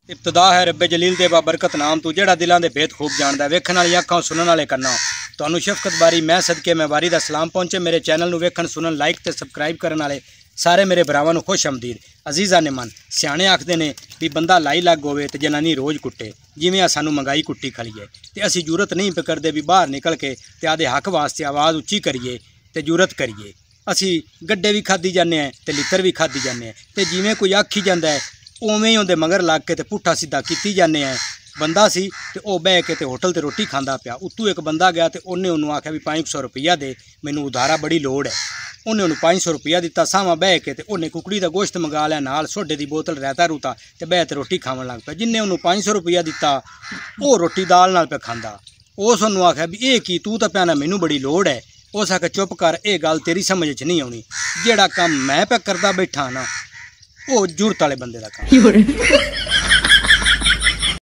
इब्तदा है रब्बे जलील दे बाबरकत नाम तू जेड़ा दिलों के भेद खूब जानदा वेखण वाली अखां सुनने वाले कन्ना तुहानू शफकत बारी मैं सदके मैं वारी दा सलाम पहुंचे। मेरे चैनल नू वेखण सुनन लाइक ते सबसक्राइब करने वाले सारे मेरे भरावां नू खुश आमदीद। अजीज़ा ने मन सियाणे आखदे ने भी बंदा लाई लग होवे ते जनानी रोज़ कुट्टे जिवें सानू मंगाई कुट्टी खलीए ते असी जरूरत नहीं पे करदे भी बाहर निकल के ते आदे हक वास्ते आवाज़ उच्ची करिए ते जरूरत करिए। असी गड्डे भी खाधी जाने ते लित्तर भी खाधी जाने ते जिवें कोई आखी जांदा है उवें ही उहदे मगर लग के ते पुट्ठा सीधा कीती जाने। बंदा सी ते ओह बह के ते होटल ते रोटी खांदा पिया। उत्तों एक बंदा गया ते उन्हें उन्होंने आख्या भी 500 रुपया दे, मैनू उधारा बड़ी लोड़ है। उन्हें उन्होंने 500 रुपया दिता। सावा बह के ते उन्हें कुकड़ी का गोश्त मंगा लिया नाल सोडे की बोतल रहता रूता ते बह ते रोटी खावन लग पिया। जिन्हें उन्होंने 500 रुपया दिता वो रोटी दाल नाल पे खांदा। उस उन्होंने आख्या भी ये की तू तो प्याना मैनू बड़ी लोड़ है। उस आख्या चुप कर, ये गल तेरी समझ च नहीं आनी, जेड़ा काम मैं पे करदा बैठा ना वो जरूरत वाले बंदे का काम।